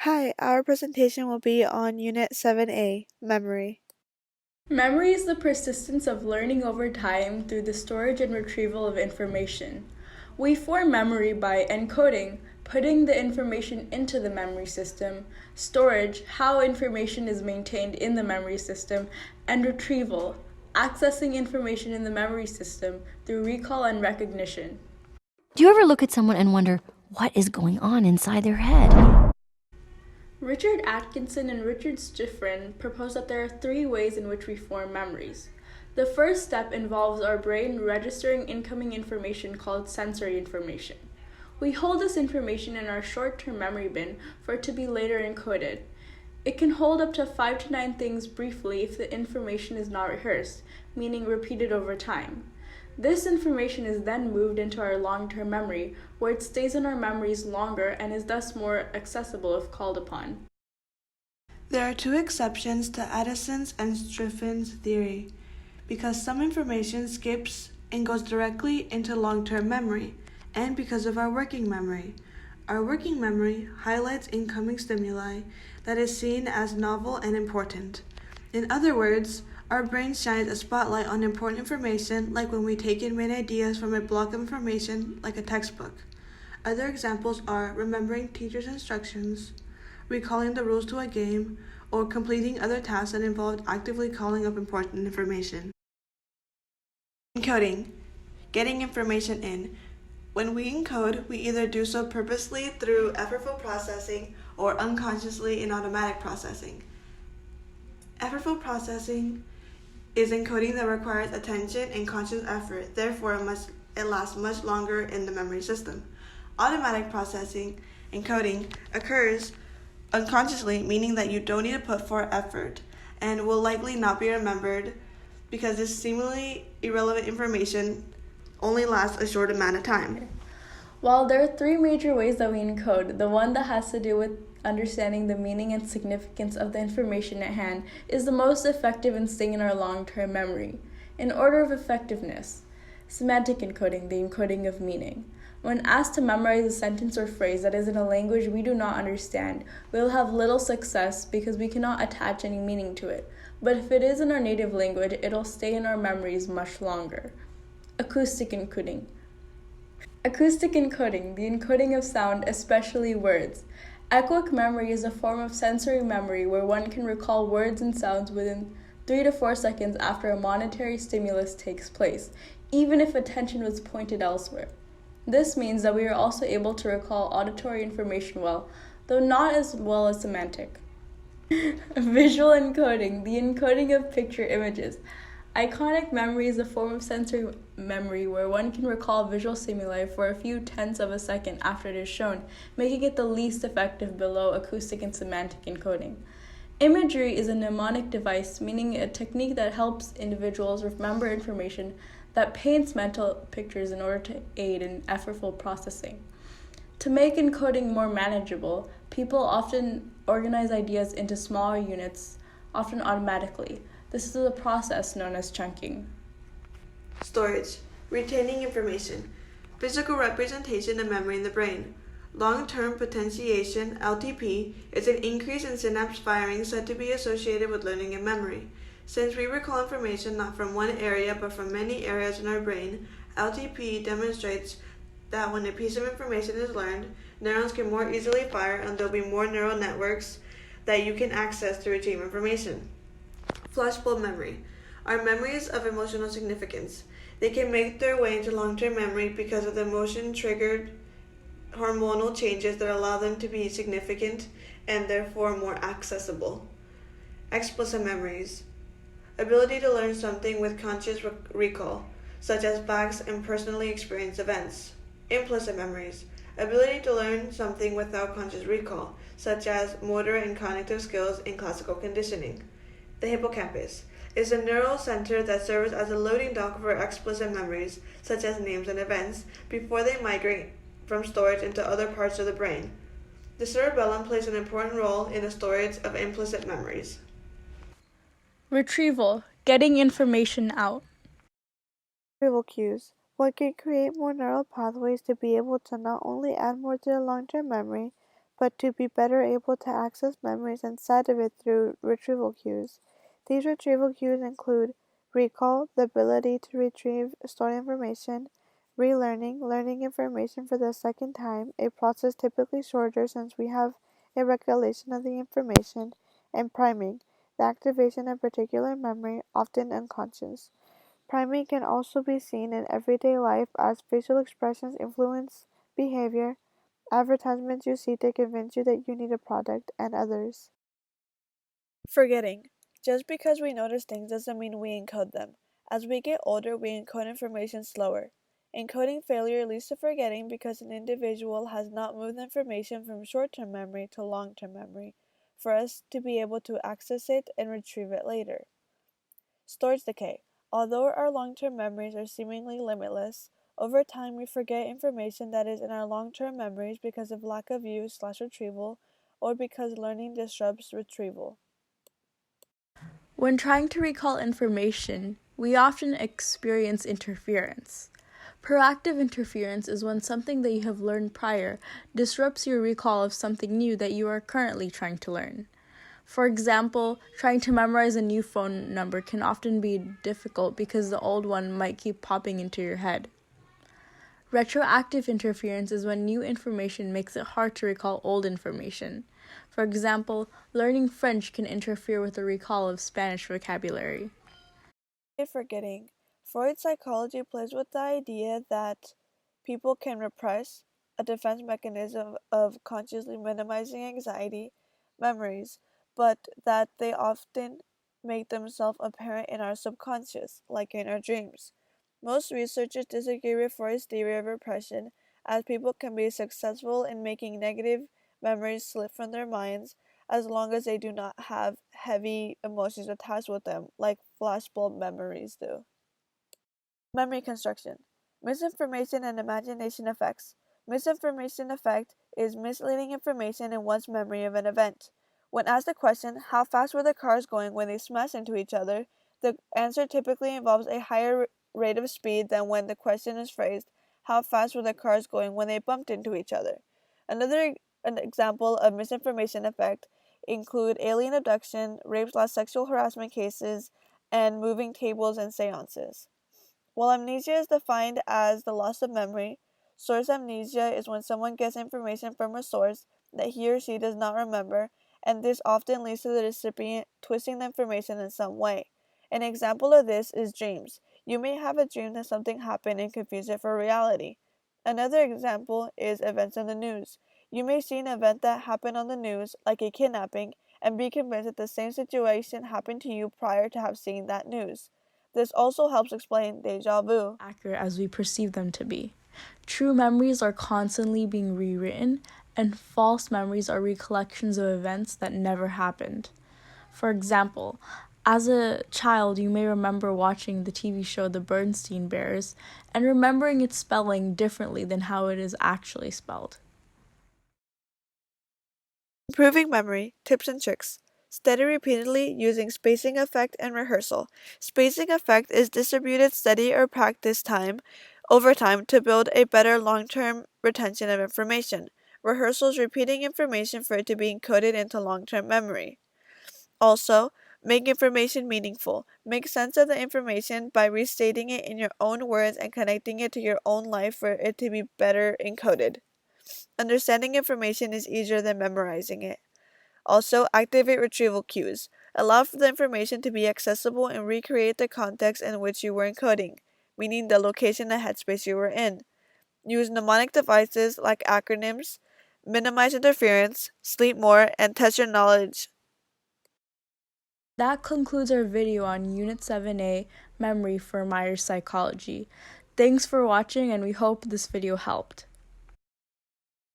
Hi, our presentation will be on Unit 7A, Memory. Memory is the persistence of learning over time through the storage and retrieval of information. We form memory by encoding, putting the information into the memory system, storage, how information is maintained in the memory system, and retrieval, accessing information in the memory system through recall and recognition. Do you ever look at someone and wonder what is going on inside their head? Richard Atkinson and Richard Schifrin propose that there are three ways in which we form memories. The first step involves our brain registering incoming information called sensory information. We hold this information in our short-term memory bin for it to be later encoded. It can hold up to 5 to 9 things briefly if the information is not rehearsed, meaning repeated over time. This information is then moved into our long-term memory, where it stays in our memories longer and is thus more accessible if called upon. There are two exceptions to Addison's and Schifrin's theory, because some information skips and goes directly into long-term memory, and because of our working memory. Our working memory highlights incoming stimuli that is seen as novel and important. In other words, our brain shines a spotlight on important information, like when we take in main ideas from a block of information, like a textbook. Other examples are remembering teachers' instructions, recalling the rules to a game, or completing other tasks that involved actively calling up important information. Encoding, getting information in. When we encode, we either do so purposely through effortful processing or unconsciously in automatic processing. Effortful processing is encoding that requires attention and conscious effort, therefore it lasts much longer in the memory system. Automatic processing, encoding, occurs unconsciously, meaning that you don't need to put forth effort and will likely not be remembered because this seemingly irrelevant information only lasts a short amount of time. While there are three major ways that we encode, the one that has to do with understanding the meaning and significance of the information at hand is the most effective in staying in our long-term memory. In order of effectiveness, semantic encoding, the encoding of meaning. When asked to memorize a sentence or phrase that is in a language we do not understand, we will have little success because we cannot attach any meaning to it. But if it is in our native language, it'll stay in our memories much longer. Acoustic encoding. Acoustic encoding, the encoding of sound, especially words. Echoic memory is a form of sensory memory where one can recall words and sounds within 3 to 4 seconds after a monetary stimulus takes place, even if attention was pointed elsewhere. This means that we are also able to recall auditory information well, though not as well as semantic. Visual encoding, the encoding of picture images. Iconic memory is a form of sensory memory where one can recall visual stimuli for a few tenths of a second after it is shown, making it the least effective below acoustic and semantic encoding. Imagery is a mnemonic device, meaning a technique that helps individuals remember information that paints mental pictures in order to aid in effortful processing. To make encoding more manageable, people often organize ideas into smaller units, often automatically. This is a process known as chunking. Storage, retaining information, physical representation of memory in the brain. Long-term potentiation, LTP, is an increase in synapse firing said to be associated with learning and memory. Since we recall information not from one area but from many areas in our brain, LTP demonstrates that when a piece of information is learned, neurons can more easily fire and there will be more neural networks that you can access to retrieve information. Flashbulb memory are memories of emotional significance. They can make their way into long-term memory because of the emotion-triggered hormonal changes that allow them to be significant and therefore more accessible. Explicit memories. Ability to learn something with conscious recall, such as facts and personally experienced events. Implicit memories. Ability to learn something without conscious recall, such as motor and cognitive skills in classical conditioning. The hippocampus is a neural center that serves as a loading dock for explicit memories, such as names and events, before they migrate from storage into other parts of the brain. The cerebellum plays an important role in the storage of implicit memories. Retrieval, getting information out. Retrieval cues. One can create more neural pathways to be able to not only add more to the long-term memory, but to be better able to access memories inside of it through retrieval cues. These retrieval cues include recall, the ability to retrieve stored information; relearning, learning information for the second time, a process typically shorter since we have a recollection of the information; and priming, the activation of particular memory, often unconscious. Priming can also be seen in everyday life as facial expressions influence behavior, advertisements you see to convince you that you need a product, and others. Forgetting. Just because we notice things doesn't mean we encode them. As we get older, we encode information slower. Encoding failure leads to forgetting because an individual has not moved information from short-term memory to long-term memory for us to be able to access it and retrieve it later. Storage decay. Although our long-term memories are seemingly limitless, over time we forget information that is in our long-term memories because of lack of use/retrieval or because learning disrupts retrieval. When trying to recall information, we often experience interference. Proactive interference is when something that you have learned prior disrupts your recall of something new that you are currently trying to learn. For example, trying to memorize a new phone number can often be difficult because the old one might keep popping into your head. Retroactive interference is when new information makes it hard to recall old information. For example, learning French can interfere with the recall of Spanish vocabulary. Forgetting. Freud's psychology plays with the idea that people can repress, a defense mechanism of consciously minimizing anxiety, memories, but that they often make themselves apparent in our subconscious, like in our dreams. Most researchers disagree with Freud's theory of repression, as people can be successful in making negative memories slip from their minds as long as they do not have heavy emotions attached with them, like flashbulb memories do. Memory construction. Misinformation and imagination effects. Misinformation effect is misleading information in one's memory of an event. When asked the question, how fast were the cars going when they smashed into each other, the answer typically involves a higher rate of speed than when the question is phrased, how fast were the cars going when they bumped into each other. An example of misinformation effect include alien abduction, rape/sexual harassment cases, and moving tables and seances. While amnesia is defined as the loss of memory, source amnesia is when someone gets information from a source that he or she does not remember, and this often leads to the recipient twisting the information in some way. An example of this is dreams. You may have a dream that something happened and confuse it for reality. Another example is events in the news. You may see an event that happened on the news, like a kidnapping, and be convinced that the same situation happened to you prior to have seen that news. This also helps explain déjà vu. Accurate as we perceive them to be. True memories are constantly being rewritten, and false memories are recollections of events that never happened. For example, as a child, you may remember watching the TV show The Bernstein Bears and remembering its spelling differently than how it is actually spelled. Improving memory, tips and tricks. Study repeatedly using spacing effect and rehearsal. Spacing effect is distributed study or practice time over time to build a better long-term retention of information. Rehearsal is repeating information for it to be encoded into long-term memory. Also, make information meaningful. Make sense of the information by restating it in your own words and connecting it to your own life for it to be better encoded. Understanding information is easier than memorizing it. Also, activate retrieval cues. Allow for the information to be accessible and recreate the context in which you were encoding, meaning the location and headspace you were in. Use mnemonic devices like acronyms, minimize interference, sleep more, and test your knowledge. That concludes our video on Unit 7A, Memory for Myers Psychology. Thanks for watching, and we hope this video helped.